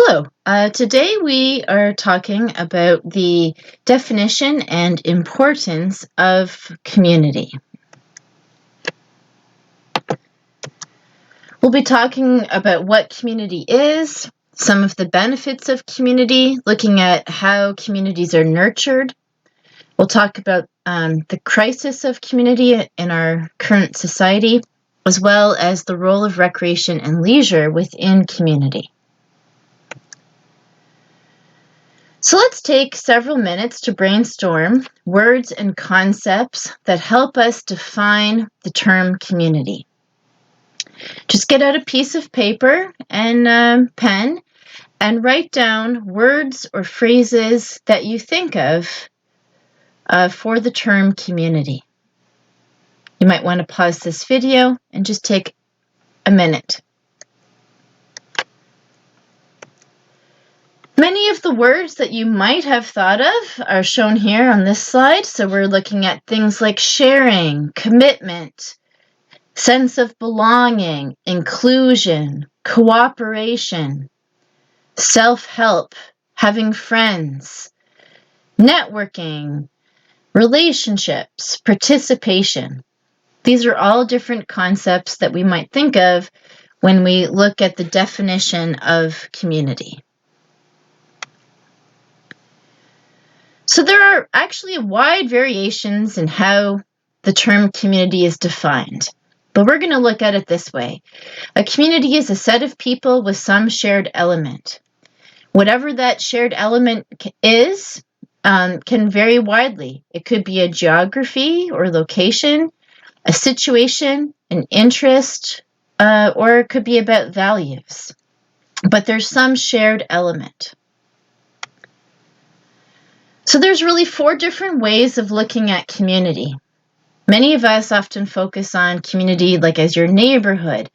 Hello. Today we are talking about the definition and importance of community. We'll be talking about what community is, some of the benefits of community, looking at how communities are nurtured. We'll talk about the crisis of community in our current society, as well as the role of recreation and leisure within community. So let's take several minutes to brainstorm words and concepts that help us define the term community. Just get out a piece of paper and a pen and write down words or phrases that you think of for the term community. You might want to pause this video and just take a minute. Many of the words that you might have thought of are shown here on this slide. So we're looking at things like sharing, commitment, sense of belonging, inclusion, cooperation, self-help, having friends, networking, relationships, participation. These are all different concepts that we might think of when we look at the definition of community. So there are actually wide variations in how the term community is defined, but we're going to look at it this way. A community is a set of people with some shared element. Whatever that shared element is can vary widely. It could be a geography or location, a situation, an interest, or it could be about values. But there's some shared element. So there's really 4 different ways of looking at community. Many of us often focus on community like as your neighborhood,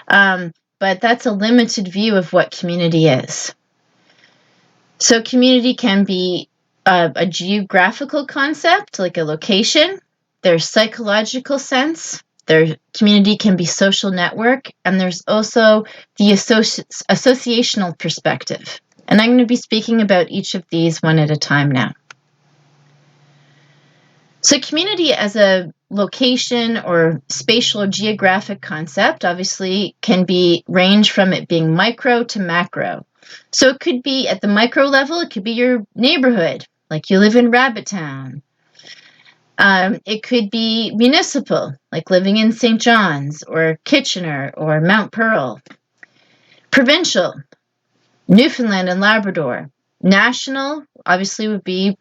but that's a limited view of what community is. So community can be a geographical concept, like a location. There's psychological sense. Community can be social network, and there's also the associational perspective. And I'm going to be speaking about each of these one at a time now. So community as a location or spatial or geographic concept obviously can range from it being micro to macro. So it could be at the micro level, it could be your neighborhood, like you live in Rabbit Town. It could be municipal, like living in St. John's or Kitchener or Mount Pearl. Provincial, Newfoundland and Labrador. National, obviously, would be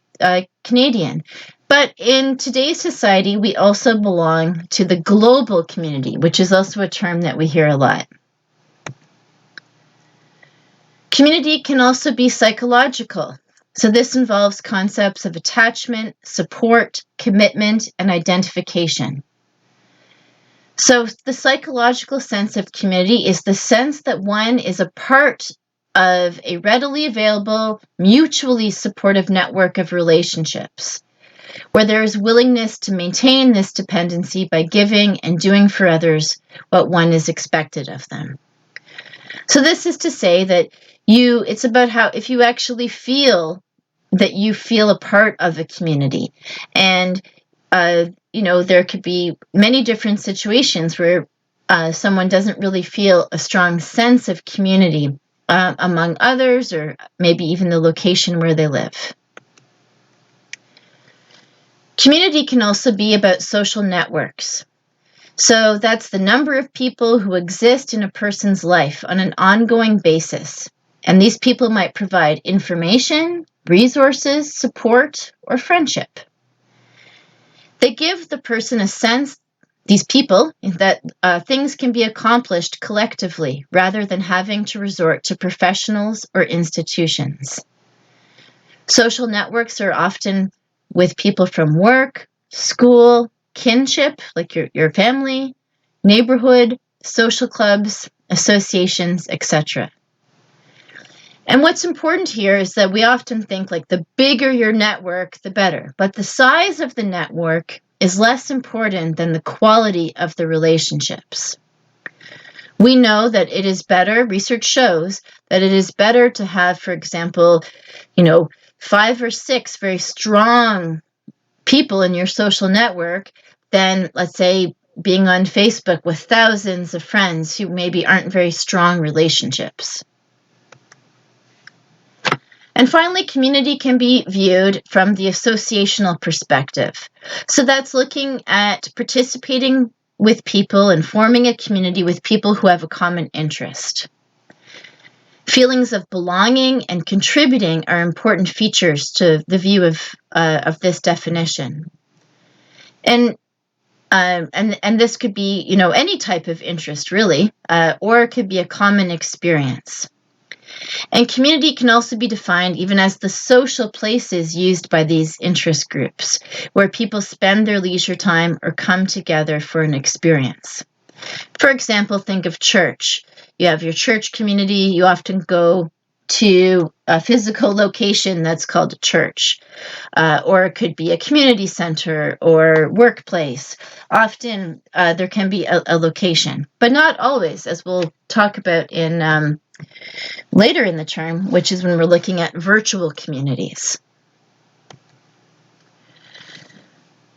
Canadian. But in today's society, we also belong to the global community, which is also a term that we hear a lot. Community can also be psychological. So this involves concepts of attachment, support, commitment, and identification. So the psychological sense of community is the sense that one is a part of a readily available, mutually supportive network of relationships, where there is willingness to maintain this dependency by giving and doing for others what one is expected of them. So this is to say that it's about how, if you actually feel that you feel a part of a community, and there could be many different situations where someone doesn't really feel a strong sense of community among others, or maybe even the location where they live. Community can also be about social networks. So that's the number of people who exist in a person's life on an ongoing basis. And these people might provide information, resources, support, or friendship. They give the person a sense, these people, that things can be accomplished collectively rather than having to resort to professionals or institutions. Social networks are often with people from work, school, kinship, like your family, neighborhood, social clubs, associations, etc. And what's important here is that we often think like the bigger your network, the better. But the size of the network is less important than the quality of the relationships. We know that it is better, research shows that it is better to have, for example, 5 or 6 very strong people in your social network than, let's say, being on Facebook with thousands of friends who maybe aren't very strong relationships. And finally, community can be viewed from the associational perspective. So that's looking at participating with people and forming a community with people who have a common interest. Feelings of belonging and contributing are important features to the view of this definition. And this could be, any type of interest, really, or it could be a common experience. And community can also be defined even as the social places used by these interest groups, where people spend their leisure time or come together for an experience. For example, think of church. You have your church community. You often go to a physical location that's called a church, or it could be a community center or workplace. Often there can be a location, but not always, as we'll talk about in later in the term, which is when we're looking at virtual communities.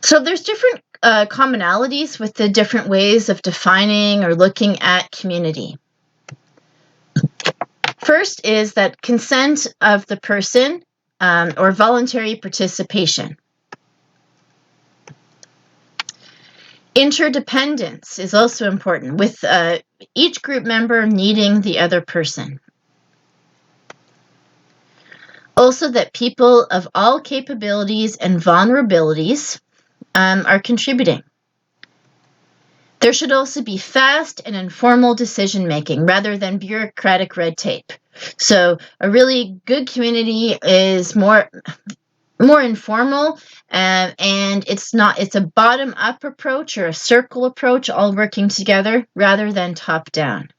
So there's different commonalities with the different ways of defining or looking at community. First is that consent of the person or voluntary participation. Interdependence is also important, with each group member needing the other person. Also, that people of all capabilities and vulnerabilities are contributing. There should also be fast and informal decision-making rather than bureaucratic red tape. So a really good community is more informal, and it's a bottom-up approach or a circle approach, all working together rather than top-down.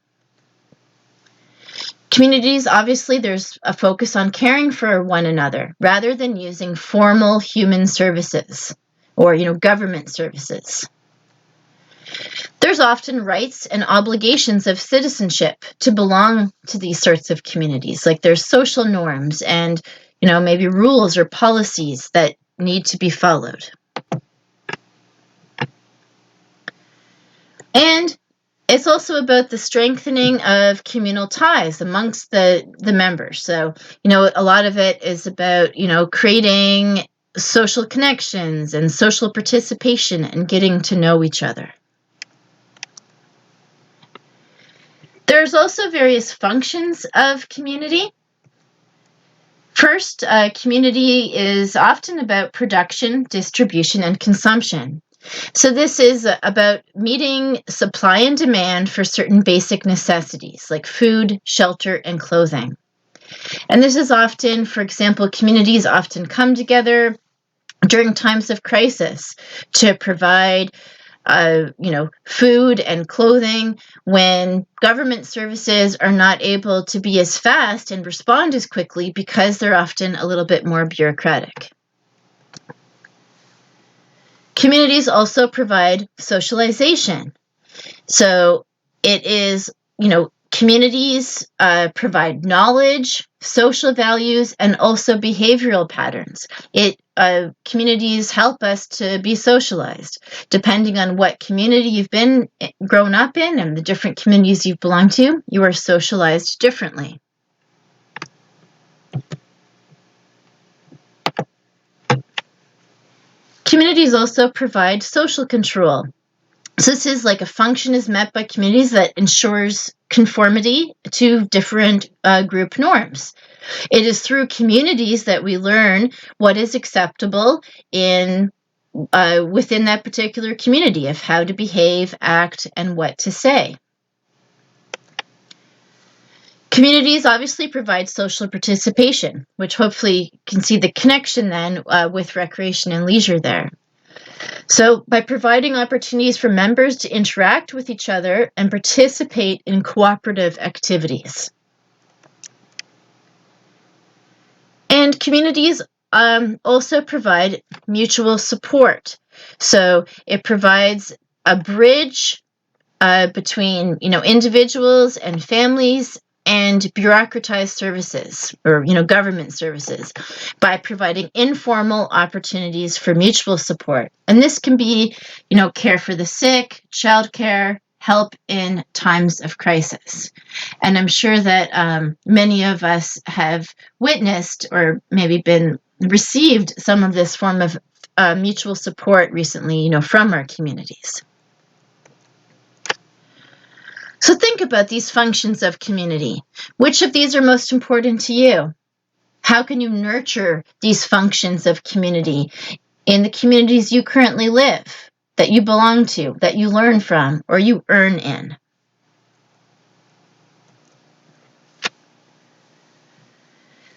Communities, obviously, there's a focus on caring for one another rather than using formal human services or, government services. There's often rights and obligations of citizenship to belong to these sorts of communities. Like there's social norms and, maybe rules or policies that need to be followed. And it's also about the strengthening of communal ties amongst the members. So, a lot of it is about, creating social connections and social participation and getting to know each other. There's also various functions of community. First, community is often about production, distribution, and consumption. So this is about meeting supply and demand for certain basic necessities like food, shelter, and clothing. And this is often, for example, communities often come together during times of crisis to provide food and clothing when government services are not able to be as fast and respond as quickly because they're often a little bit more bureaucratic. Communities also provide socialization. So it is, communities provide knowledge, social values, and also behavioral patterns. Communities help us to be socialized. Depending on what community you've been grown up in and the different communities you've belonged to, you are socialized differently. Communities also provide social control. So this is like a function is met by communities that ensures conformity to different group norms. It is through communities that we learn what is acceptable within that particular community of how to behave, act, and what to say. Communities obviously provide social participation, which hopefully you can see the connection then with recreation and leisure there. So by providing opportunities for members to interact with each other and participate in cooperative activities. And communities also provide mutual support. So it provides a bridge between, individuals and families and bureaucratized services or, government services by providing informal opportunities for mutual support. And this can be, care for the sick, childcare, help in times of crisis. And I'm sure that many of us have witnessed or maybe been received some of this form of mutual support recently, from our communities. So think about these functions of community. Which of these are most important to you? How can you nurture these functions of community in the communities you currently live, that you belong to, that you learn from, or you earn in?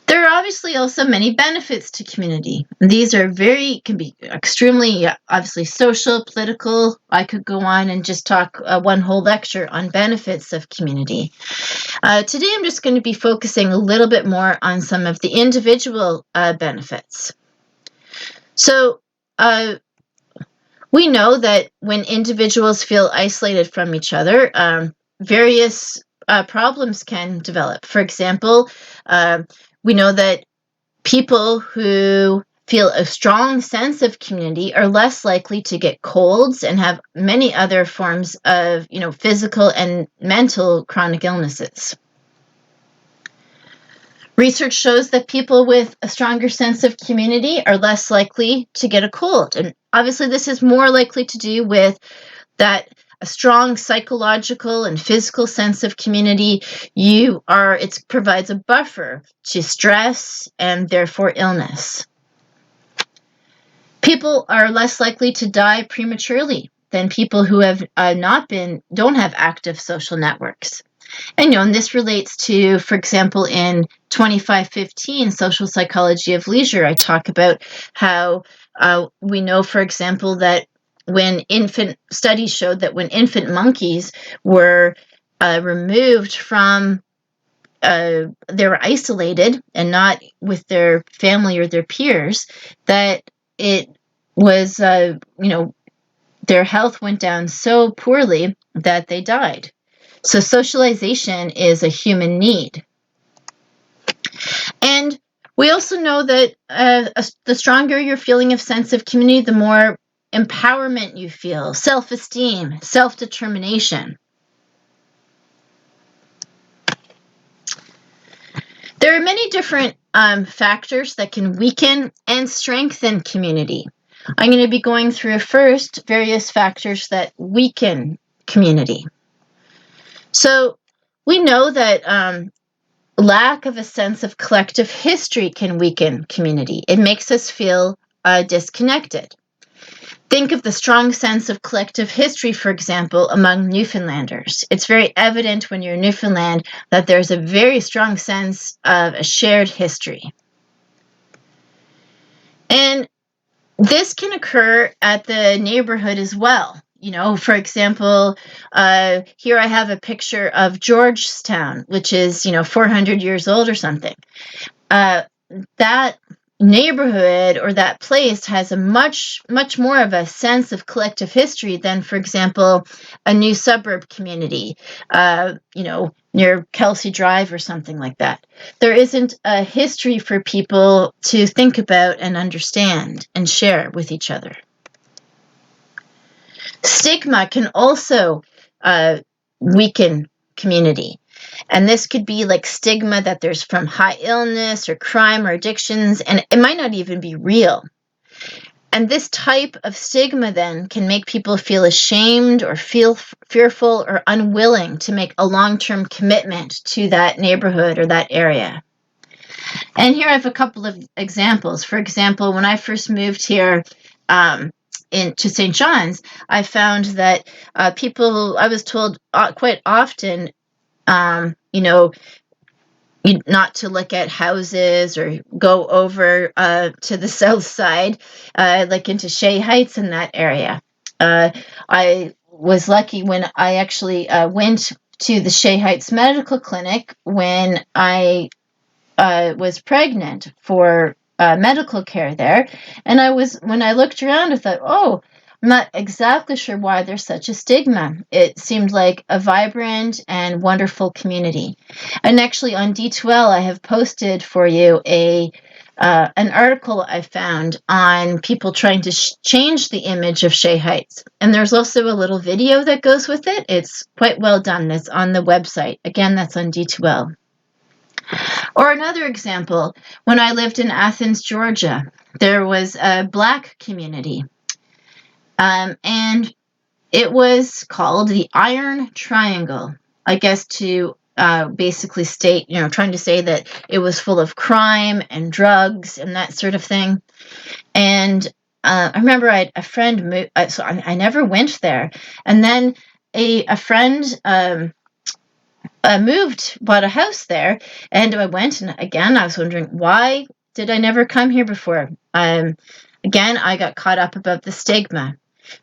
There are obviously also many benefits to community. These can be extremely, obviously, social, political. I could go on and just talk one whole lecture on benefits of community. Today, I'm just going to be focusing a little bit more on some of the individual benefits. So, we know that when individuals feel isolated from each other, various problems can develop. For example, we know that people who feel a strong sense of community are less likely to get colds and have many other forms of, physical and mental chronic illnesses. Research shows that people with a stronger sense of community are less likely to get a cold. And obviously, this is more likely to do with that a strong psychological and physical sense of community. It provides a buffer to stress and therefore illness. People are less likely to die prematurely than people who have don't have active social networks. And this relates to, for example, in 2515, Social Psychology of Leisure, I talk about how we know, for example, that when studies showed that when infant monkeys were removed from, they were isolated and not with their family or their peers, that it was, their health went down so poorly that they died. So socialization is a human need. And we also know that the stronger your feeling of sense of community, the more empowerment you feel, self-esteem, self-determination. There are many different factors that can weaken and strengthen community. I'm going to be going through first various factors that weaken community. So we know that lack of a sense of collective history can weaken community. It makes us feel disconnected. Think of the strong sense of collective history, for example, among Newfoundlanders. It's very evident when you're in Newfoundland that there's a very strong sense of a shared history. And this can occur at the neighborhood as well. For example, here I have a picture of Georgetown, which is, 400 years old or something. That neighborhood or that place has a much more of a sense of collective history than, for example, a new suburb community, near Kelsey Drive or something like that. There isn't a history for people to think about and understand and share with each other. Stigma can also weaken community. And this could be like stigma that there's from high illness or crime or addictions, and it might not even be real. And this type of stigma then can make people feel ashamed or feel fearful or unwilling to make a long-term commitment to that neighborhood or that area. And here I have a couple of examples. For example, when I first moved here to St. John's, I found that people, I was told quite often, not to look at houses or go over to the south side, like into Shea Heights in that area. I was lucky when I actually went to the Shea Heights Medical Clinic when I was pregnant for medical care there. And when I looked around, I thought, oh, I'm not exactly sure why there's such a stigma. It seemed like a vibrant and wonderful community. And actually on D2L, I have posted for you an article I found on people trying to change the image of Shea Heights. And there's also a little video that goes with it. It's quite well done. It's on the website. Again, that's on D2L. Or another example, when I lived in Athens, Georgia, there was a Black community. And it was called the Iron Triangle, I guess to basically state, trying to say that it was full of crime and drugs and that sort of thing. And I remember I had a friend, so I never went there. And then a friend bought a house there, and I went, and again, I was wondering, why did I never come here before? Again, I got caught up about the stigma.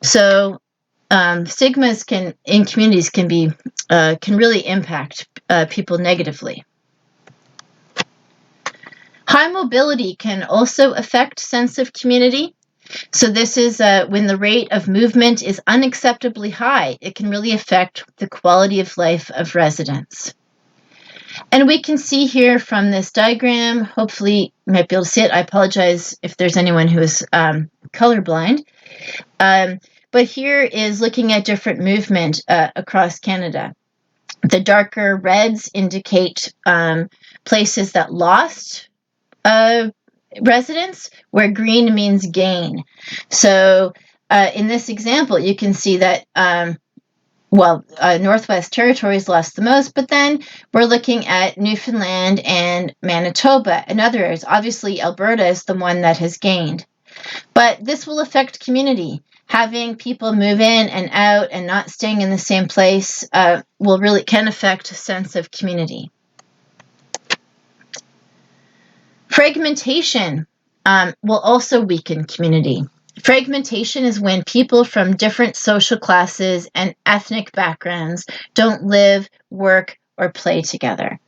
So stigmas in communities can really impact people negatively. High mobility can also affect sense of community. So this is when the rate of movement is unacceptably high. It can really affect the quality of life of residents. And we can see here from this diagram, hopefully you might be able to see it. I apologize if there's anyone who is colorblind. But here is looking at different movement across Canada. The darker reds indicate places that lost residents, where green means gain. So in this example, you can see that, Northwest Territories lost the most, but then we're looking at Newfoundland and Manitoba and other areas. Obviously, Alberta is the one that has gained. But this will affect community. Having people move in and out and not staying in the same place can affect a sense of community. Fragmentation will also weaken community. Fragmentation is when people from different social classes and ethnic backgrounds don't live, work, or play together.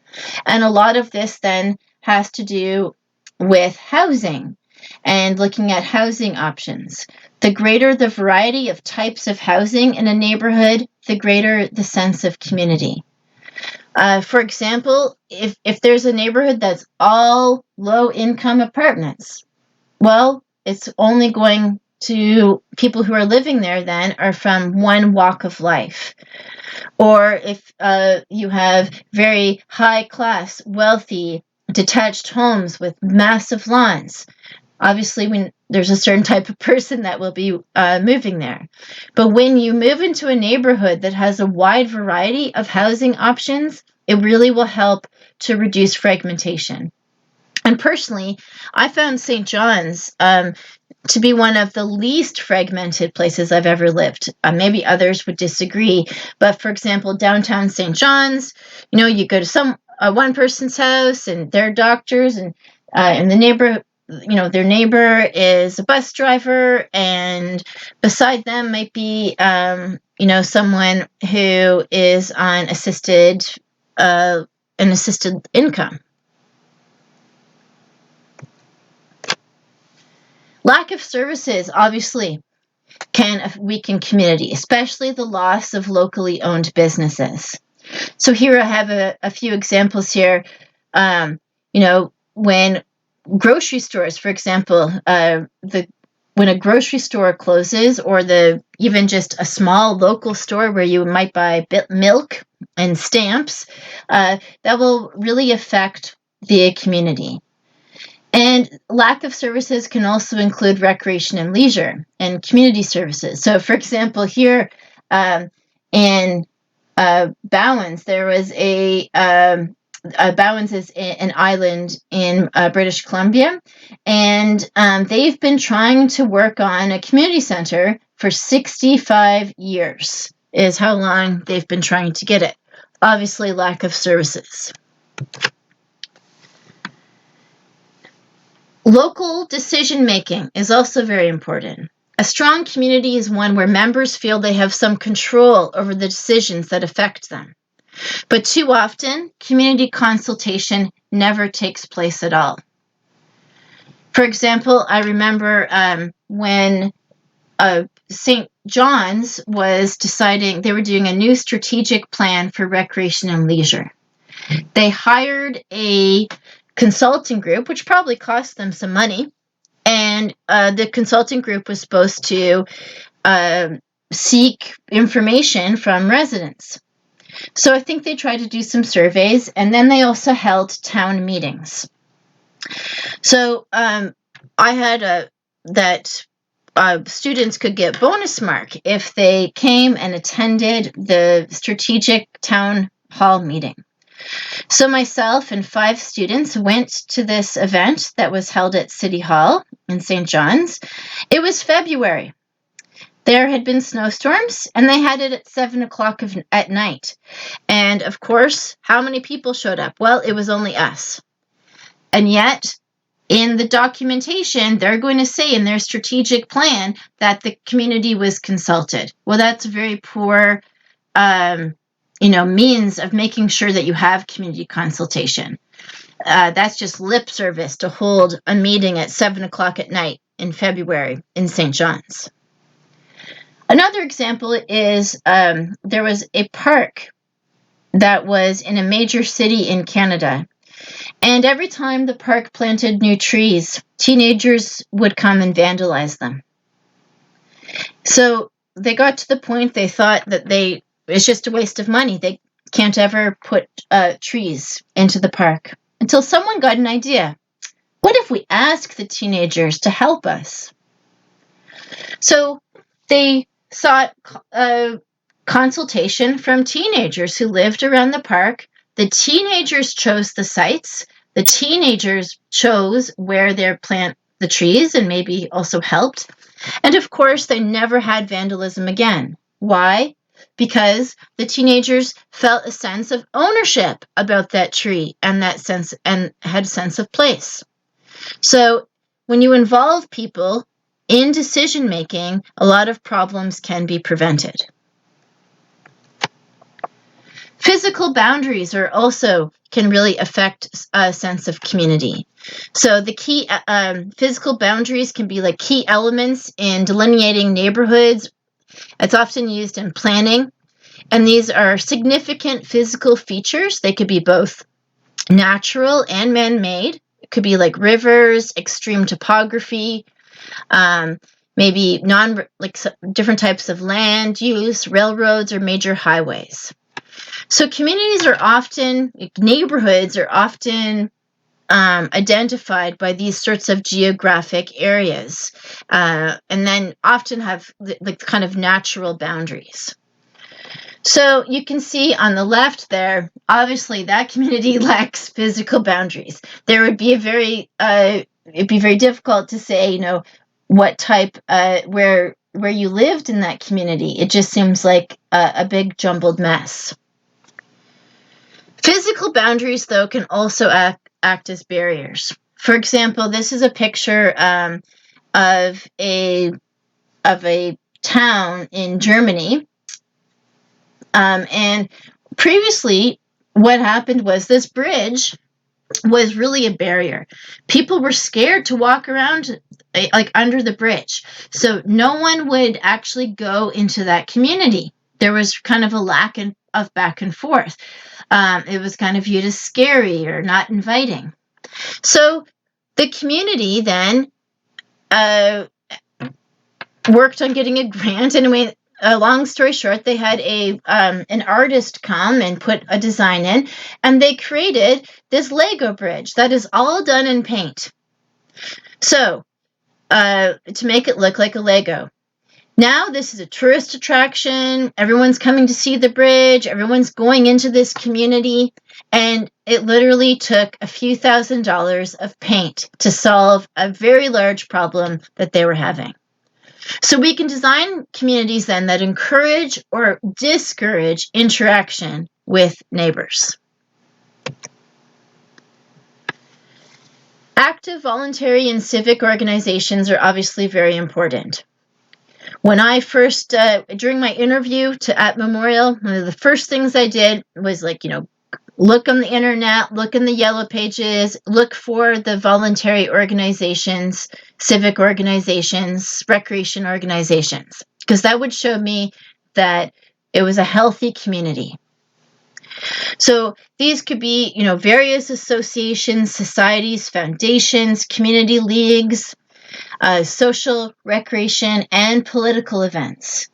And a lot of this then has to do with housing and looking at housing options. The greater the variety of types of housing in a neighborhood, the greater the sense of community. For example, if there's a neighborhood that's all low-income apartments, well, it's only going to people who are living there then are from one walk of life. Or if you have very high-class, wealthy, detached homes with massive lawns, obviously when there's a certain type of person that will be moving there. But when you move into a neighborhood that has a wide variety of housing options, it really will help to reduce fragmentation. And personally, I found St. John's to be one of the least fragmented places I've ever lived. Maybe others would disagree, but for example, downtown St. John's, you go to one person's house and they're doctors, and in the neighborhood, their neighbor is a bus driver, and beside them might be, someone who is on assisted income. Lack of services, obviously, can weaken community, especially the loss of locally owned businesses. So here I have a few examples here. When grocery stores, for example, when a grocery store closes, or even just a small local store where you might buy milk and stamps, that will really affect the community. And lack of services can also include recreation and leisure and community services. So, for example, here in Bowens, there was Bowens is an island in British Columbia, and they've been trying to work on a community center for 65 years, is how long they've been trying to get it. Obviously, lack of services. Local decision-making is also very important. A strong community is one where members feel they have some control over the decisions that affect them. But too often, community consultation never takes place at all. For example, I remember when St. John's was deciding, they were doing a new strategic plan for recreation and leisure. They hired a consulting group, which probably cost them some money. And the consulting group was supposed to seek information from residents. So I think they tried to do some surveys, and then they also held town meetings. So I had that students could get bonus mark if they came and attended the strategic town hall meeting. So myself and 5 students went to this event that was held at City Hall in St. John's. It was February. There had been snowstorms, and they had it at 7 o'clock at night. And of course, how many people showed up? Well, it was only us. And yet, in the documentation, they're going to say in their strategic plan that the community was consulted. Well, that's a very poor means of making sure that you have community consultation. That's just lip service to hold a meeting at 7 o'clock at night in February in St. John's. Another example is there was a park that was in a major city in Canada. And every time the park planted new trees, teenagers would come and vandalize them. So they got to the point they thought that it's just a waste of money. They can't ever put trees into the park. Until someone got an idea. What if we ask the teenagers to help us? So they sought consultation from teenagers who lived around the park. The teenagers chose the sites. The teenagers chose where they plant the trees and maybe also helped. And of course, they never had vandalism again. Why? Because the teenagers felt a sense of ownership about that tree and had a sense of place. So when you involve people in decision making, a lot of problems can be prevented. Physical boundaries can really affect a sense of community. So the key physical boundaries can be like key elements in delineating neighborhoods. It's often used in planning, and these are significant physical features. They could be both natural and man-made. It could be like rivers, extreme topography, maybe different types of land use, railroads, or major highways. So neighborhoods are often identified by these sorts of geographic areas, and then often have kind of natural boundaries. So you can see on the left there, obviously that community lacks physical boundaries. There would be it'd be very difficult to say, what type, where you lived in that community. It just seems like a big jumbled mess. Physical boundaries, though, can also act as barriers. For example, this is a picture of a town in Germany. And previously, what happened was this bridge was really a barrier. People were scared to walk around under the bridge. So no one would actually go into that community. There was kind of a lack of back and forth. It was kind of viewed as scary or not inviting. So the community then worked on getting a grant. Anyway, long story short, they had an artist come and put a design in, and they created this Lego bridge that is all done in paint. So to make it look like a Lego. Now this is a tourist attraction. Everyone's coming to see the bridge. Everyone's going into this community. And it literally took a few $1,000s of paint to solve a very large problem that they were having. So we can design communities then that encourage or discourage interaction with neighbors. Active, voluntary, and civic organizations are obviously very important. When I first, during my interview at Memorial, one of the first things I did was look on the internet, look in the yellow pages, look for the voluntary organizations, civic organizations, recreation organizations. because that would show me that it was a healthy community. So these could be, various associations, societies, foundations, community leagues, social, recreation, and political events.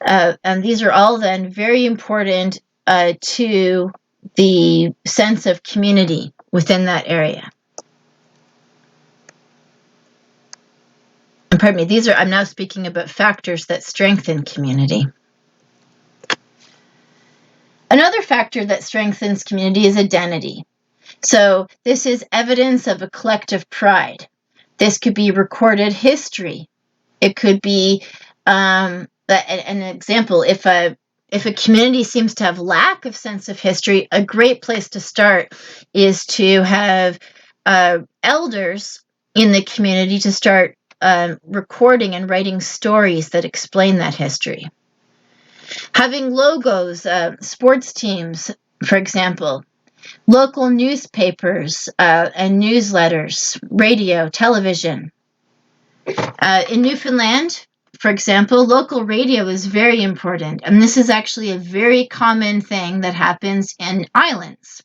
And these are all then very important to the sense of community within that area. And pardon me, I'm now speaking about factors that strengthen community. Another factor that strengthens community is identity. So this is evidence of a collective pride. This could be recorded history. It could be an example. If a community seems to have lack of sense of history, a great place to start is to have elders in the community to start recording and writing stories that explain that history. Having logos, sports teams, for example, local newspapers and newsletters, radio, television. In Newfoundland, for example, local radio is very important, and this is actually a very common thing that happens in islands.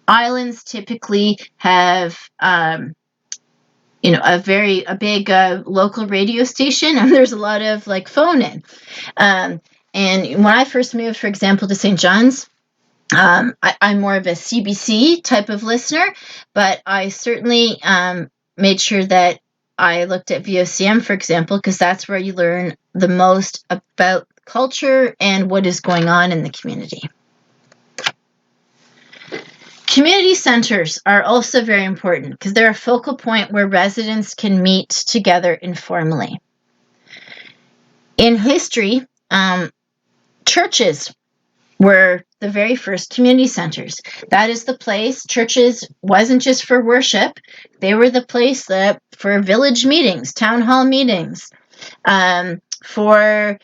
Islands typically have, a big local radio station, and there's a lot of phone-in. And when I first moved, for example, to St. John's, I'm more of a CBC type of listener, but I certainly made sure that I looked at VOCM, for example, because that's where you learn the most about culture and what is going on in the community. Community centers are also very important because they're a focal point where residents can meet together informally. In history, churches were the very first community centers. That is the place. Churches wasn't just for worship. They were the place for village meetings, town hall meetings, for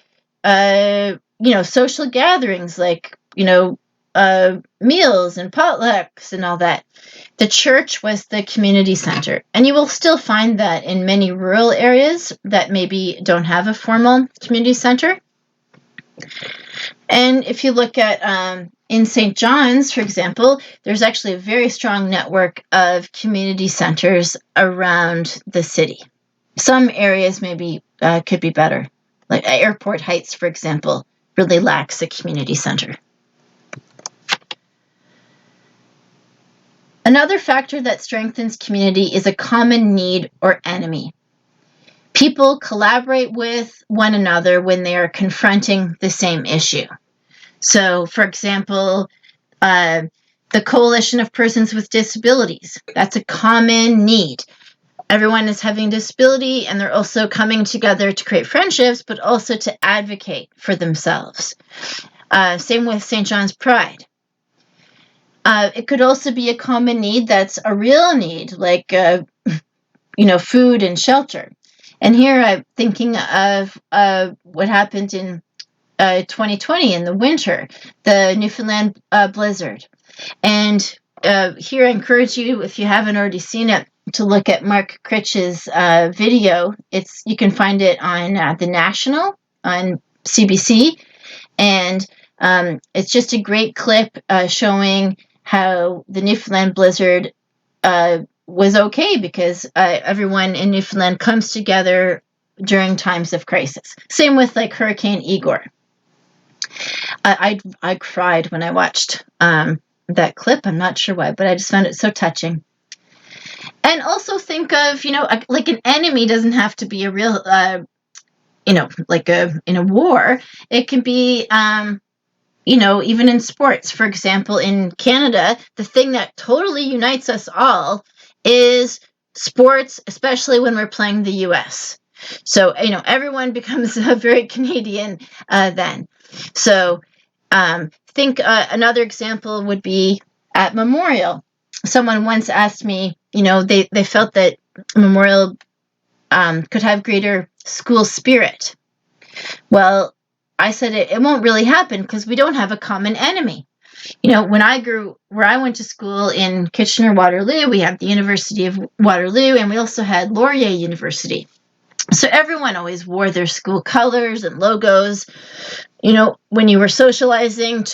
social gatherings like meals and potlucks and all that. The church was the community center, and you will still find that in many rural areas that maybe don't have a formal community center. And if you look at in St. John's, for example, there's actually a very strong network of community centers around the city. Some areas maybe could be better. Like Airport Heights, for example, really lacks a community center. Another factor that strengthens community is a common need or enemy. People collaborate with one another when they are confronting the same issue. So, for example, the Coalition of Persons with Disabilities, that's a common need. Everyone is having disability, and they're also coming together to create friendships, but also to advocate for themselves. Same with St. John's Pride. It could also be a common need that's a real need, like, food and shelter. And here I'm thinking of what happened in 2020 in the winter, the Newfoundland blizzard. And here I encourage you, if you haven't already seen it, to look at Mark Critch's video. You can find it on The National on CBC. And it's just a great clip showing how the Newfoundland blizzard was okay because everyone in Newfoundland comes together during times of crisis. Same with Hurricane Igor. I cried when I watched that clip. I'm not sure why, but I just found it so touching. And also think of, an enemy doesn't have to be a real, in a war. It can be, even in sports. For example, in Canada, the thing that totally unites us all is sports, especially when we're playing the U.S. So, everyone becomes very Canadian then. So, think another example would be at Memorial. Someone once asked me, they felt that Memorial could have greater school spirit. Well, I said it won't really happen because we don't have a common enemy. When where I went to school in Kitchener-Waterloo, we had the University of Waterloo, and we also had Laurier University. So everyone always wore their school colors and logos, when you were socializing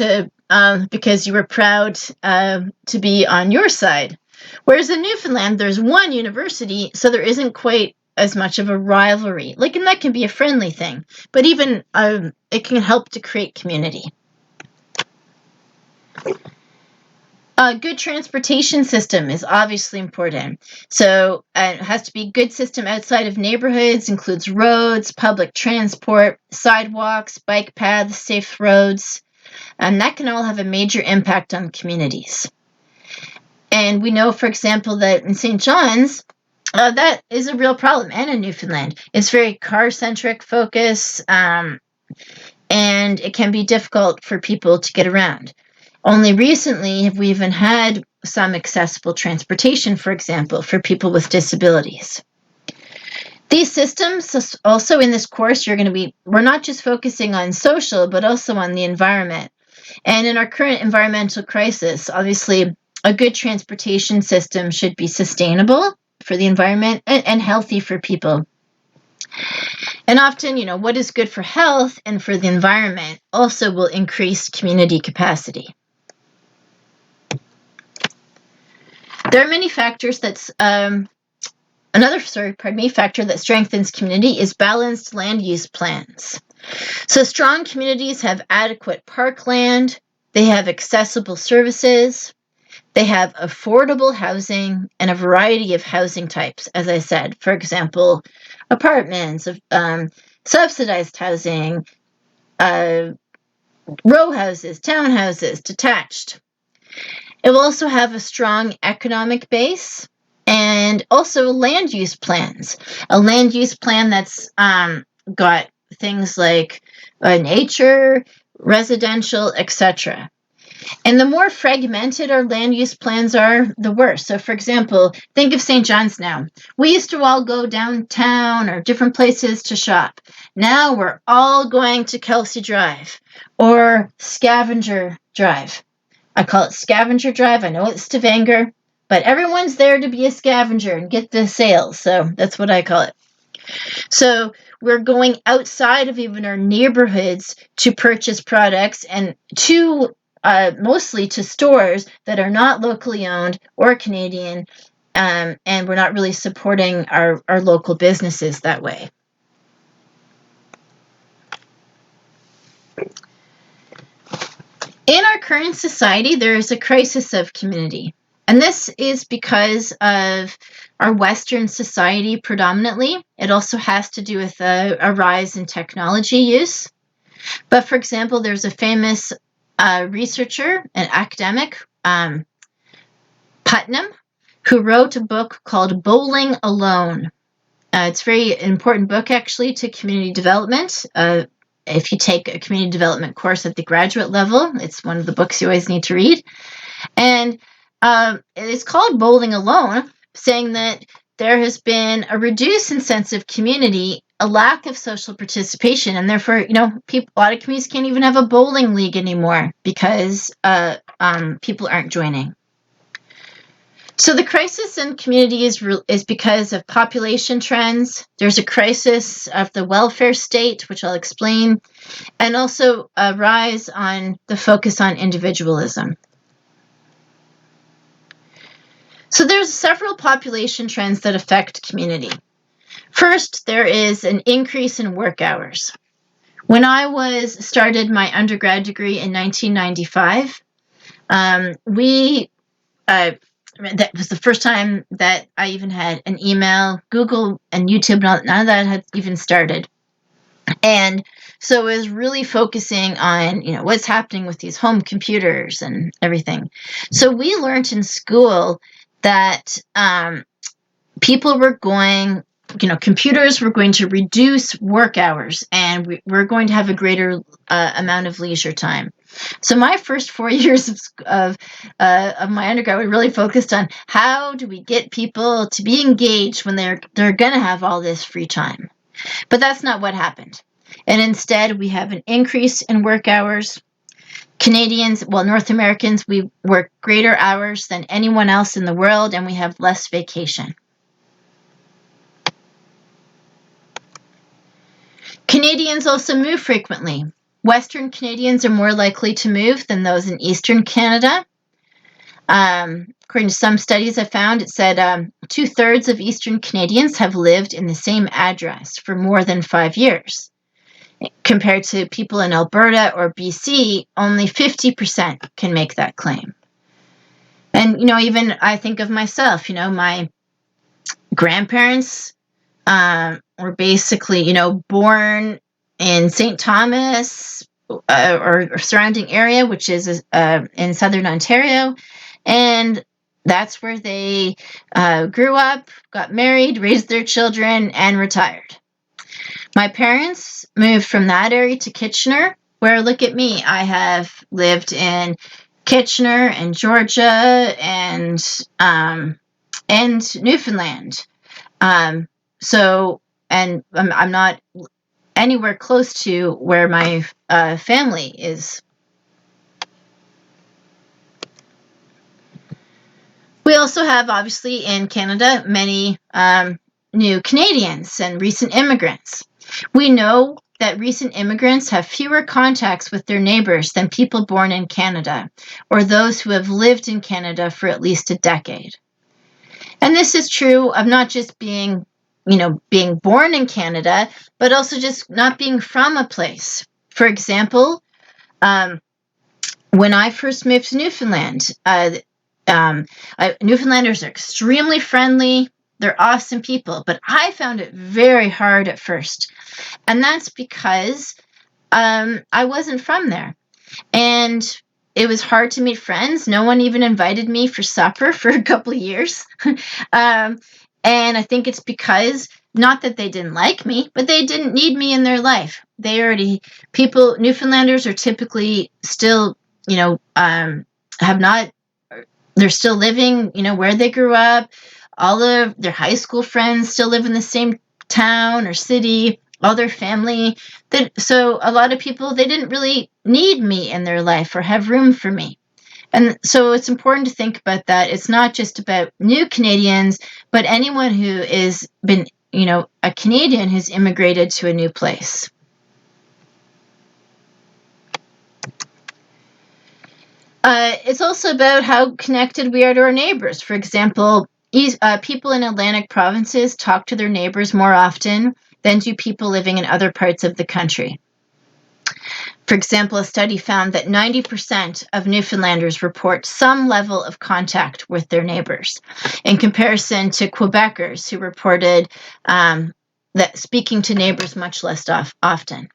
because you were proud to be on your side. Whereas in Newfoundland, there's one university, so there isn't quite as much of a rivalry. And that can be a friendly thing, but even it can help to create community. A good transportation system is obviously important. So it has to be a good system outside of neighborhoods, includes roads, public transport, sidewalks, bike paths, safe roads, and that can all have a major impact on communities. And we know, for example, that in St. John's, that is a real problem, and in Newfoundland. It's very car-centric focus, and it can be difficult for people to get around. Only recently have we even had some accessible transportation, for example, for people with disabilities. These systems, also in this course, we're not just focusing on social, but also on the environment. And in our current environmental crisis, obviously, a good transportation system should be sustainable for the environment and healthy for people. And often, what is good for health and for the environment also will increase community capacity. There are many factors factor that strengthens community is balanced land use plans. So strong communities have adequate parkland, they have accessible services, they have affordable housing and a variety of housing types, as I said. For example, apartments, subsidized housing, row houses, townhouses, detached. It will also have a strong economic base and also land use plans. A land use plan that's got things like nature, residential, etc. And the more fragmented our land use plans are, the worse. So, for example, think of St. John's now. We used to all go downtown or different places to shop. Now we're all going to Kelsey Drive or Scavenger Drive. I call it Scavenger Drive. I know it's Stavanger, but everyone's there to be a scavenger and get the sales. So that's what I call it. So we're going outside of even our neighborhoods to purchase products and mostly to stores that are not locally owned or Canadian, and we're not really supporting our local businesses that way. In our current society, there is a crisis of community. And this is because of our Western society predominantly. It also has to do with a rise in technology use. But for example, there's a famous researcher and academic, Putnam, who wrote a book called Bowling Alone. It's a very important book, actually, to community development. If you take a community development course at the graduate level, it's one of the books you always need to read. And it's called Bowling Alone, saying that there has been a reduced sense of community, a lack of social participation, and therefore, a lot of communities can't even have a bowling league anymore because people aren't joining. So the crisis in community is because of population trends. There's a crisis of the welfare state, which I'll explain, and also a rise on the focus on individualism. So there's several population trends that affect community. First, there is an increase in work hours. When I started my undergrad degree in 1995, that was the first time that I even had an email. Google and YouTube, none of that had even started. And so it was really focusing on, what's happening with these home computers and everything. So we learned in school that people were going, computers were going to reduce work hours, and we're going to have a greater amount of leisure time. So my first 4 years of my undergrad, we really focused on how do we get people to be engaged when they're going to have all this free time. But that's not what happened. And instead, we have an increase in work hours. North Americans, we work greater hours than anyone else in the world, and we have less vacation. Canadians also move frequently. Western Canadians are more likely to move than those in Eastern Canada. According to some studies I found, it said 2/3 of Eastern Canadians have lived in the same address for more than 5 years. Compared to people in Alberta or BC, only 50% can make that claim. And, even I think of myself, my grandparents were basically, born in St. Thomas or surrounding area, which is in southern Ontario. And that's where they grew up, got married, raised their children, and retired. My parents moved from that area to Kitchener, where, look at me, I have lived in Kitchener and Georgia and Newfoundland. So, and I'm not anywhere close to where my family is. We also have, obviously, in Canada, many new Canadians and recent immigrants. We know that recent immigrants have fewer contacts with their neighbors than people born in Canada or those who have lived in Canada for at least a decade. And this is true of not just being born in Canada, but also just not being from a place. For example, when I first moved to Newfoundland, Newfoundlanders are extremely friendly. They're awesome people, but I found it very hard at first. And that's because I wasn't from there. And it was hard to meet friends. No one even invited me for supper for a couple of years. And I think it's because, not that they didn't like me, but they didn't need me in their life. Newfoundlanders are typically still, they're still living, where they grew up. All of their high school friends still live in the same town or city, all their family. So a lot of people, they didn't really need me in their life or have room for me. And so it's important to think about that. It's not just about new Canadians, but anyone who has been, a Canadian who's immigrated to a new place. It's also about how connected we are to our neighbors. For example, people in Atlantic provinces talk to their neighbors more often than do people living in other parts of the country. For example, a study found that 90% of Newfoundlanders report some level of contact with their neighbors, in comparison to Quebecers who reported that speaking to neighbors much less often.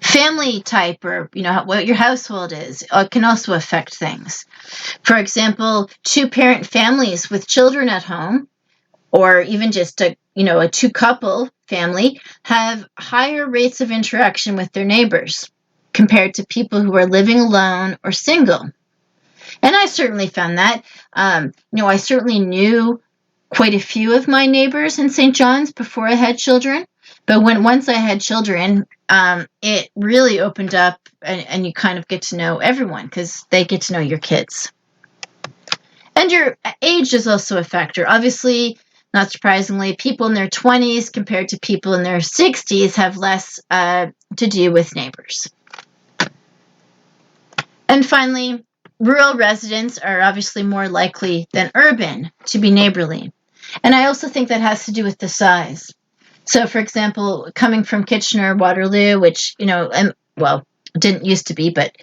Family type, or what your household is, can also affect things. For example, two-parent families with children at home, or even just a two-couple family, have higher rates of interaction with their neighbors compared to people who are living alone or single. And I certainly found that. I certainly knew quite a few of my neighbors in St. John's before I had children. But once I had children, it really opened up, and you kind of get to know everyone because they get to know your kids. And your age is also a factor. Obviously, not surprisingly, people in their 20s compared to people in their 60s have less to do with neighbors. And finally, rural residents are obviously more likely than urban to be neighborly. And I also think that has to do with the size. So, for example, coming from Kitchener, Waterloo, which, didn't used to be, but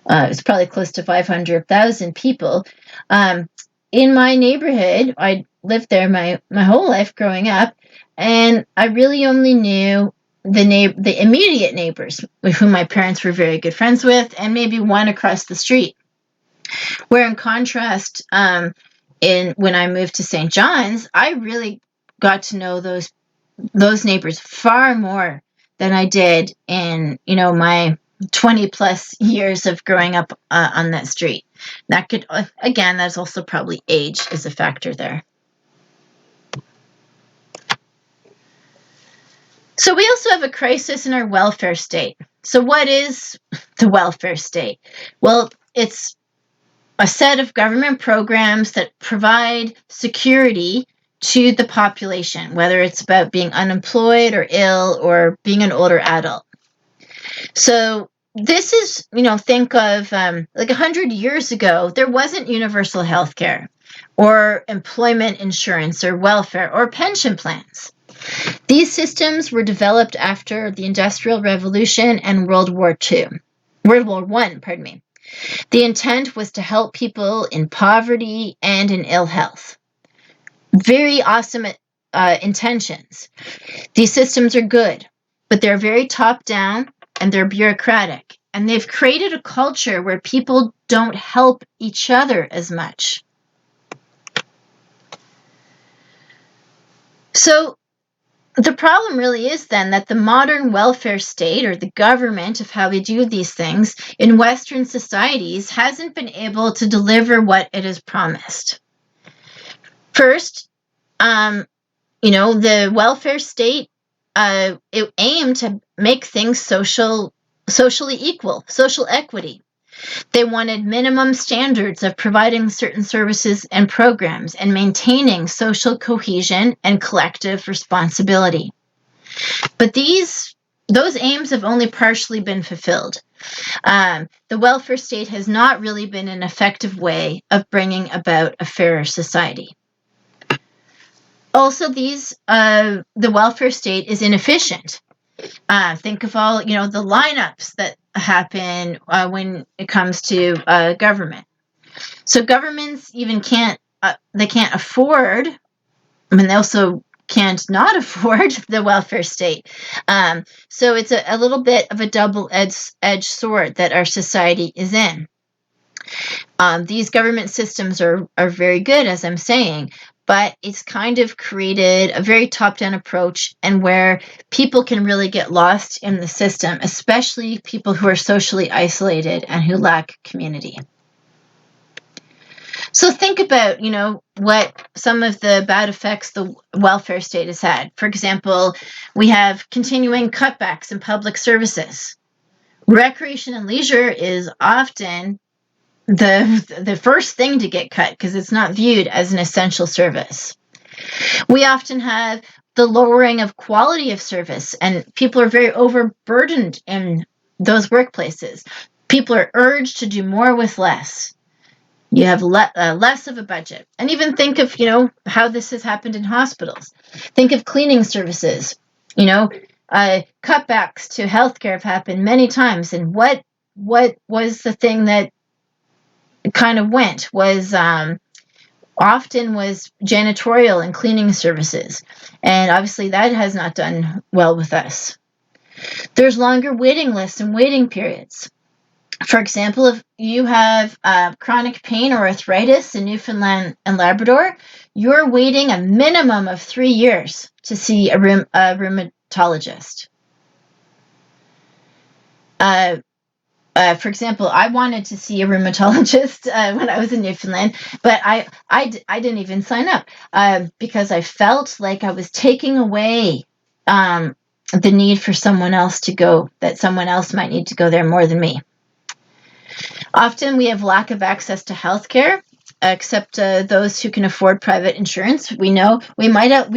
it's probably close to 500,000 people. In my neighborhood, I lived there my whole life growing up, and I really only knew the immediate neighbors with whom my parents were very good friends with, and maybe one across the street. Where in contrast, when I moved to St. John's, I really got to know those neighbors far more than I did in my 20 plus years of growing up on that street. That could, again, that's also probably age is a factor there. So we also have a crisis in our welfare state. So what is the welfare state? Well, it's a set of government programs that provide security to the population, whether it's about being unemployed or ill or being an older adult. So this is, think of like 100 years ago, there wasn't universal health care or employment insurance or welfare or pension plans. These systems were developed after the Industrial Revolution and World War I, pardon me. The intent was to help people in poverty and in ill health. Very awesome intentions. These systems are good, but they're very top-down and they're bureaucratic. And they've created a culture where people don't help each other as much. So the problem really is then that the modern welfare state, or the government of how we do these things in Western societies, hasn't been able to deliver what it has promised. First, the welfare state, it aimed to make things socially equal, social equity. They wanted minimum standards of providing certain services and programs and maintaining social cohesion and collective responsibility. But those aims have only partially been fulfilled. The welfare state has not really been an effective way of bringing about a fairer society. Also, the welfare state is inefficient. Think of all, the lineups that happen when it comes to government. So governments even can't afford, they also can't not afford the welfare state. So it's a little bit of a double-edged sword that our society is in. These government systems are very good, as I'm saying, but it's kind of created a very top-down approach, and where people can really get lost in the system, especially people who are socially isolated and who lack community. So think about, what some of the bad effects the welfare state has had. For example, we have continuing cutbacks in public services. Recreation and leisure is often the first thing to get cut because it's not viewed as an essential service. We often have the lowering of quality of service, and people are very overburdened in those workplaces. People are urged to do more with less. You have less of a budget. And even think of, how this has happened in hospitals. Think of cleaning services. Cutbacks to healthcare have happened many times. And what was the thing that kind of went was often was janitorial and cleaning services. And obviously that has not done well with us. There's longer waiting lists and waiting periods. For example, if you have chronic pain or arthritis in Newfoundland and Labrador, you're waiting a minimum of 3 years to see a rheumatologist. For example, I wanted to see a rheumatologist when I was in Newfoundland, but I didn't even sign up because I felt like I was taking away the need for someone else to go, that someone else might need to go there more than me. Often we have lack of access to healthcare, except those who can afford private insurance. We know we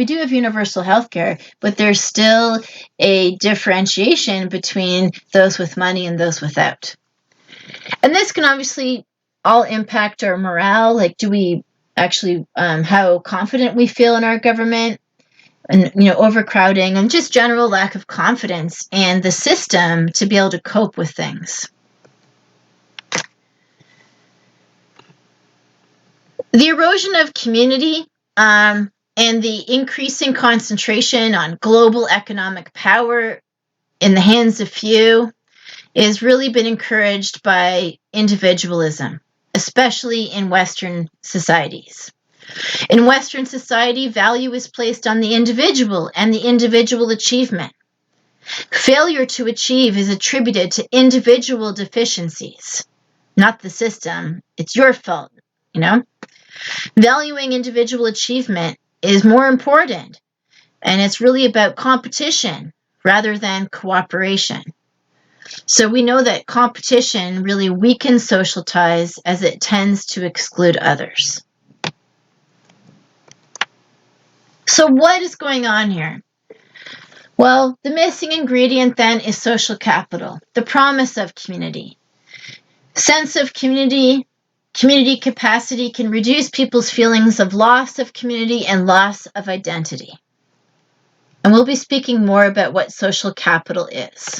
do have universal healthcare, but there's still a differentiation between those with money and those without. And this can obviously all impact our morale. Like, do we actually, how confident we feel in our government, and, overcrowding, and just general lack of confidence in the system to be able to cope with things. The erosion of community and the increasing concentration on global economic power in the hands of few has really been encouraged by individualism, especially in Western societies. In Western society, value is placed on the individual and the individual achievement. Failure to achieve is attributed to individual deficiencies, not the system. It's your fault, Valuing individual achievement is more important, and it's really about competition rather than cooperation. So we know that competition really weakens social ties as it tends to exclude others. So what is going on here? Well, the missing ingredient then is social capital, the promise of community. Sense of community capacity can reduce people's feelings of loss of community and loss of identity. And we'll be speaking more about what social capital is.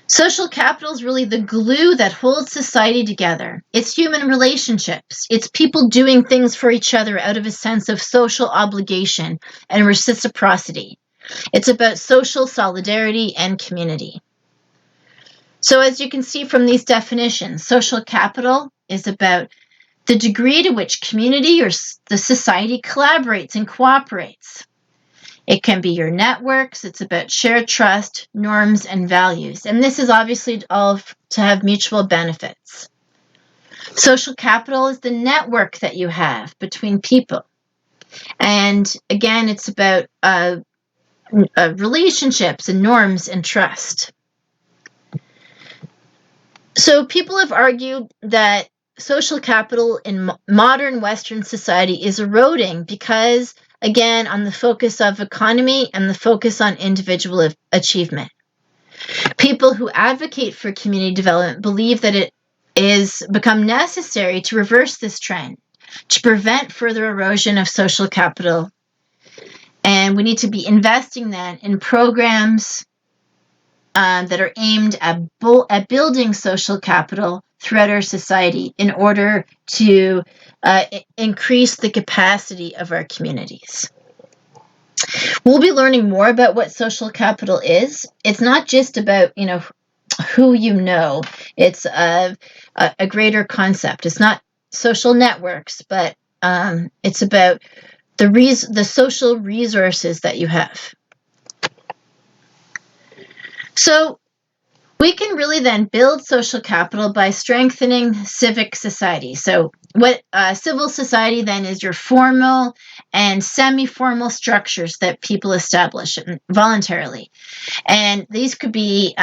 Social capital is really the glue that holds society together. It's human relationships. It's people doing things for each other out of a sense of social obligation and reciprocity. It's about social solidarity and community. So as you can see from these definitions, social capital is about the degree to which community or the society collaborates and cooperates. It can be your networks. It's about shared trust, norms, and values. And this is obviously all to have mutual benefits. Social capital is the network that you have between people. And again, it's about relationships and norms and trust. So people have argued that social capital in modern Western society is eroding because, again, on the focus of economy and the focus on individual achievement. People who advocate for community development believe that it is become necessary to reverse this trend, to prevent further erosion of social capital. And we need to be investing then in programs that are aimed at building social capital throughout our society in order to increase the capacity of our communities. We'll be learning more about what social capital is. It's not just about, who you know. It's a greater concept. It's not social networks, but it's about the social resources that you have. So we can really then build social capital by strengthening civic society. So what civil society then is your formal and semi-formal structures that people establish voluntarily. And these could be,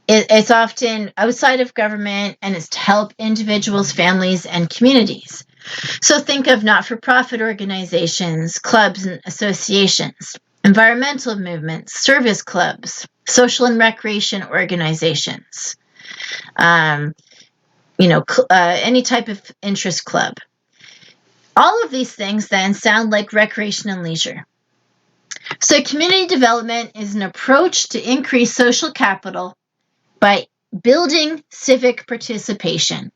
it's often outside of government, and it's to help individuals, families, and communities. So think of not-for-profit organizations, clubs and associations, environmental movements, service clubs, social and recreation organizations, any type of interest club. All of these things then sound like recreation and leisure. So community development is an approach to increase social capital by building civic participation.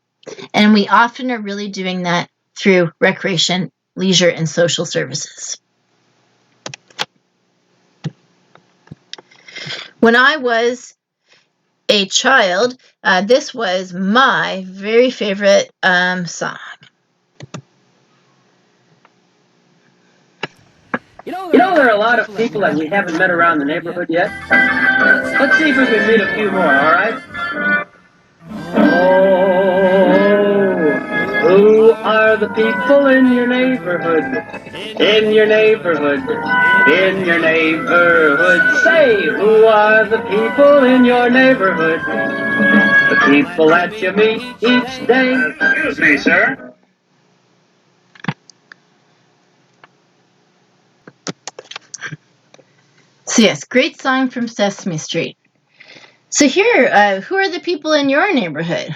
And we often are really doing that through recreation, leisure, and social services. When I was a child, this was my very favorite song. There are a lot of people that we haven't met around the neighborhood yet. Let's see if we can meet a few more, all right? Oh, who are the people in your neighborhood? In your neighborhood, in your neighborhood. Say, who are the people in your neighborhood? The people that you meet each day. Excuse me, sir. So yes, great song from Sesame Street. So here, who are the people in your neighborhood?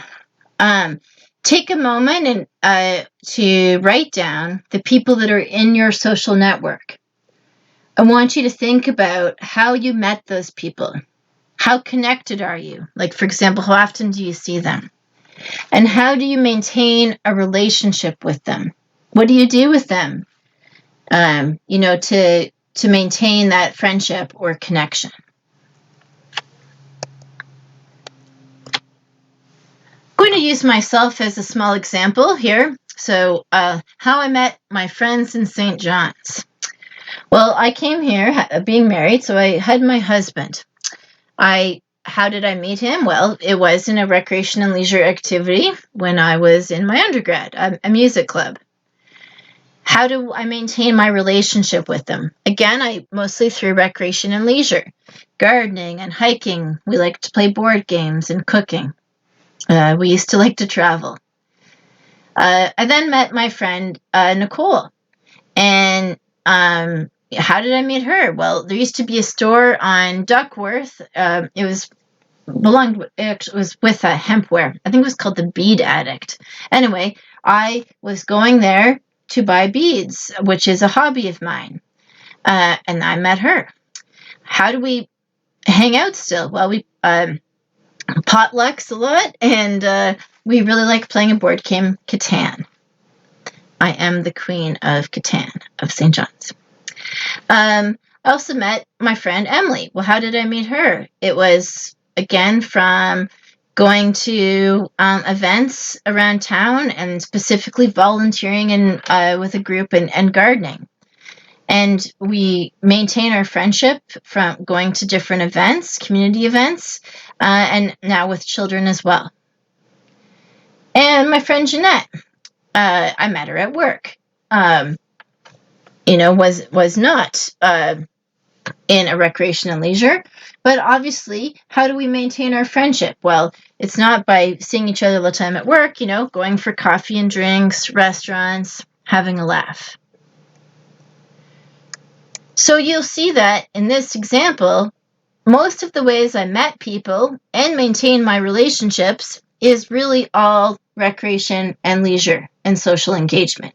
Take a moment and to write down the people that are in your social network. I want you to think about how you met those people. How connected are you? Like, for example, how often do you see them? And how do you maintain a relationship with them? What do you do with them? To maintain that friendship or connection. I'm going to use myself as a small example here. So how I met my friends in St. John's. Well, I came here being married, so I had my husband. How did I meet him? Well, it was in a recreation and leisure activity when I was in my undergrad, a music club. How do I maintain my relationship with them? Again, mostly through recreation and leisure, gardening and hiking. We like to play board games and cooking. We used to like to travel. I then met my friend, Nicole. And how did I meet her? Well, there used to be a store on Duckworth. It was with a hempware. I think it was called the Bead Addict. Anyway, I was going there to buy beads, which is a hobby of mine. And I met her. How do we hang out still? Well, we potlucks a lot, and we really like playing a board game, Catan. I am the queen of Catan of St. John's. I also met my friend Emily. Well, how did I meet her? It was, again, from going to events around town and specifically volunteering with a group and gardening. And we maintain our friendship from going to different events, community events, and now with children as well. And my friend Jeanette, I met her at work. Was not in a recreation and leisure, but obviously, how do we maintain our friendship? Well, it's not by seeing each other all the time at work, going for coffee and drinks, restaurants, having a laugh. So you'll see that in this example, most of the ways I met people and maintain my relationships is really all recreation and leisure and social engagement.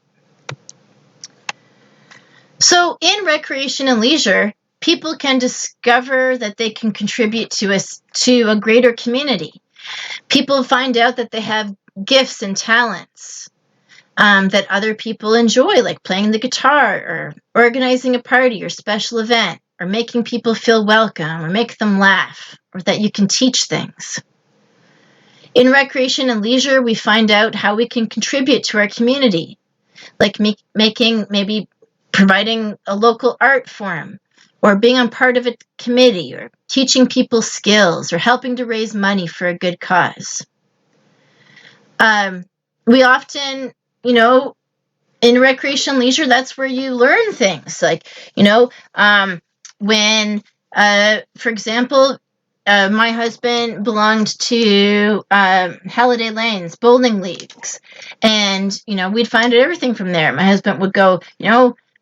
So in recreation and leisure, people can discover that they can contribute to a greater community. People find out that they have gifts and talents that other people enjoy, like playing the guitar or organizing a party or special event or making people feel welcome or make them laugh, or that you can teach things. In recreation and leisure, we find out how we can contribute to our community, like maybe providing a local art forum, or being a part of a committee, or teaching people skills, or helping to raise money for a good cause. We often, in recreation and leisure, that's where you learn things. Like, when, for example, my husband belonged to Halliday Lanes bowling leagues, and we'd find out everything from there. My husband would go,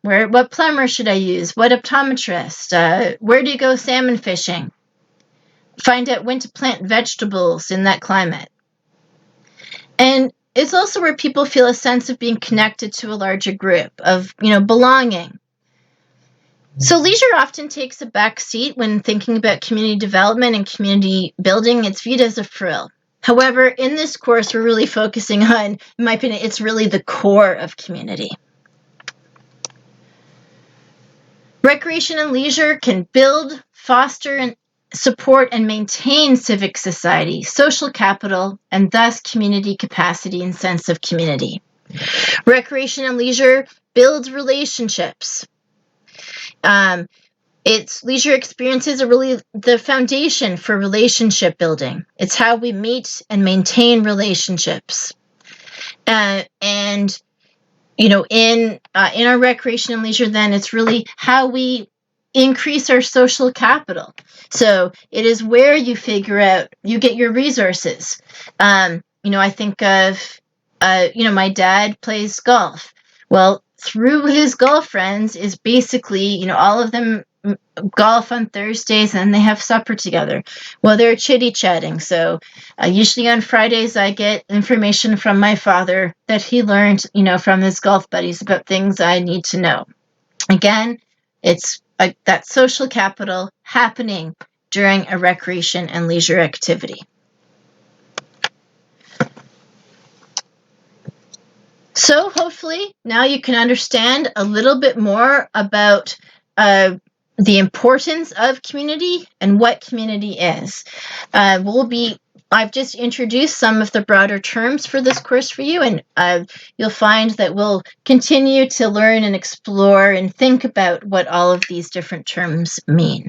what plumber should I use? What optometrist? Where do you go salmon fishing? Find out when to plant vegetables in that climate. And it's also where people feel a sense of being connected to a larger group, of belonging. So leisure often takes a back seat when thinking about community development and community building. It's viewed as a frill. However, in this course, we're really focusing on, in my opinion, it's really the core of community. Recreation and leisure can build, foster, and support and maintain civic society, social capital, and thus community capacity and sense of community. Recreation and leisure builds relationships. Leisure experiences are really the foundation for relationship building. It's how we meet and maintain relationships. In our recreation and leisure, then it's really how we increase our social capital. So it is where you figure out, you get your resources. I think of, my dad plays golf. Well, through his golf friends is basically, all of them golf on Thursdays and they have supper together. Well, they're chitty-chatting. So usually on Fridays, I get information from my father that he learned, from his golf buddies about things I need to know. Again, it's that social capital happening during a recreation and leisure activity. So hopefully now you can understand a little bit more about the importance of community and what community is. I've just introduced some of the broader terms for this course for you, and you'll find that we'll continue to learn and explore and think about what all of these different terms mean.